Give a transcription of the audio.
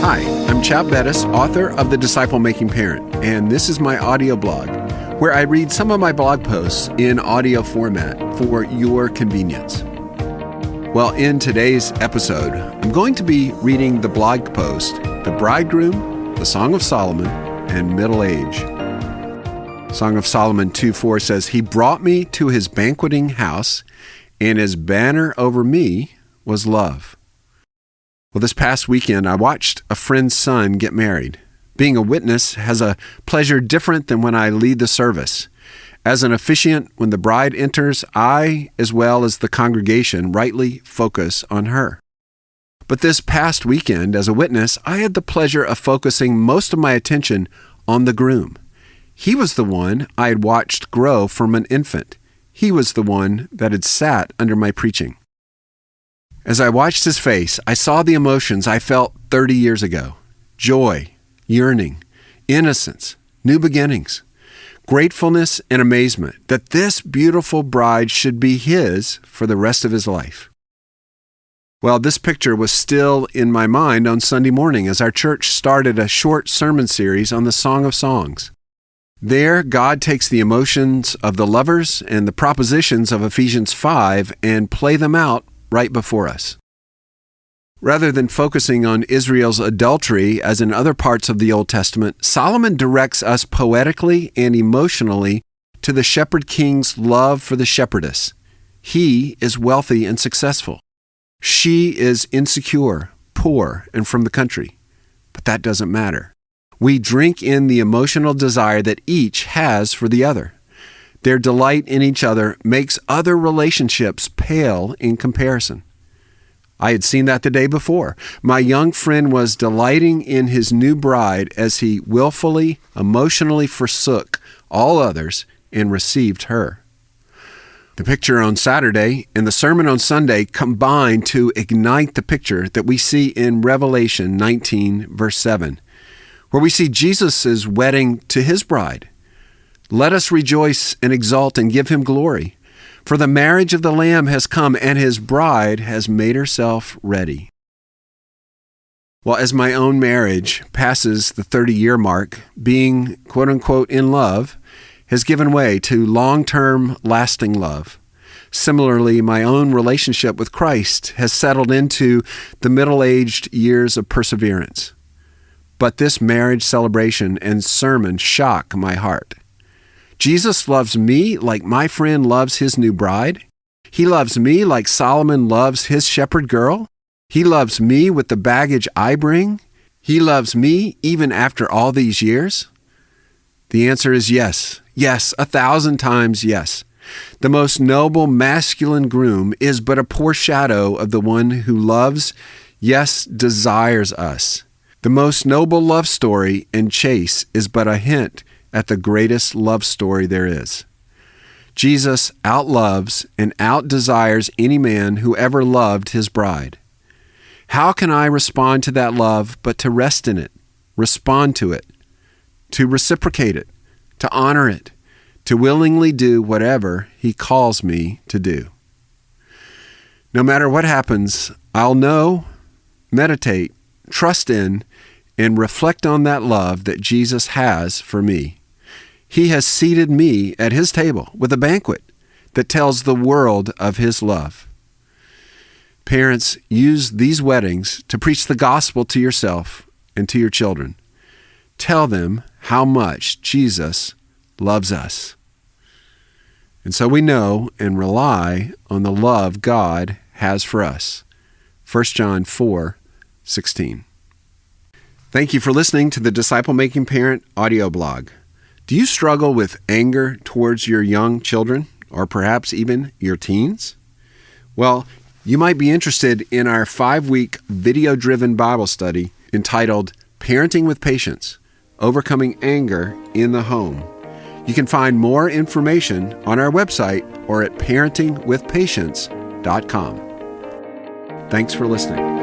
Hi, I'm Chap Bettis, author of The Disciple Making Parent, and this is my audio blog, where I read some of my blog posts in audio format for your convenience. Well, in today's episode, I'm going to be reading the blog post, The Bridegroom, the Song of Solomon, and Middle Age. Song of Solomon 2:4 says, "He brought me to his banqueting house, and his banner over me was love." Well, this past weekend, I watched a friend's son get married. Being a witness has a pleasure different than when I lead the service. As an officiant, when the bride enters, I, as well as the congregation, rightly focus on her. But this past weekend, as a witness, I had the pleasure of focusing most of my attention on the groom. He was the one I had watched grow from an infant. He was the one that had sat under my preaching. As I watched his face, I saw the emotions I felt 30 years ago. Joy, yearning, innocence, new beginnings, gratefulness and amazement that this beautiful bride should be his for the rest of his life. Well, this picture was still in my mind on Sunday morning as our church started a short sermon series on the Song of Songs. There, God takes the emotions of the lovers and the propositions of Ephesians 5 and play them out right before us. Rather than focusing on Israel's adultery, as in other parts of the Old Testament, Solomon directs us poetically and emotionally to the shepherd king's love for the shepherdess. He is wealthy and successful. She is insecure, poor, and from the country. But that doesn't matter. We drink in the emotional desire that each has for the other. Their delight in each other makes other relationships pale in comparison. I had seen that the day before. My young friend was delighting in his new bride as he willfully, emotionally forsook all others and received her. The picture on Saturday and the sermon on Sunday combined to ignite the picture that we see in Revelation 19, verse 7, where we see Jesus' wedding to his bride. Let us rejoice and exult and give him glory, for the marriage of the Lamb has come, and his bride has made herself ready. Well, as my own marriage passes the 30-year mark, being quote-unquote in love has given way to long-term lasting love. Similarly, my own relationship with Christ has settled into the middle-aged years of perseverance. But this marriage celebration and sermon shock my heart. Jesus loves me like my friend loves his new bride. He loves me like Solomon loves his shepherd girl. He loves me with the baggage I bring. He loves me even after all these years. The answer is yes. Yes, 1,000 times yes. The most noble masculine groom is but a poor shadow of the one who loves, yes, desires us. The most noble love story and chase is but a hint at the greatest love story there is. Jesus outloves and outdesires any man who ever loved his bride. How can I respond to that love but to rest in it, respond to it, to reciprocate it, to honor it, to willingly do whatever he calls me to do? No matter what happens, I'll know, meditate, trust in, and reflect on that love that Jesus has for me. He has seated me at his table with a banquet that tells the world of his love. Parents, use these weddings to preach the gospel to yourself and to your children. Tell them how much Jesus loves us. And so we know and rely on the love God has for us. 1 John 4:16. Thank you for listening to the Disciple Making Parent audio blog. Do you struggle with anger towards your young children, or perhaps even your teens? Well, you might be interested in our 5-week video-driven Bible study entitled Parenting with Patience, Overcoming Anger in the Home. You can find more information on our website or at parentingwithpatience.com. Thanks for listening.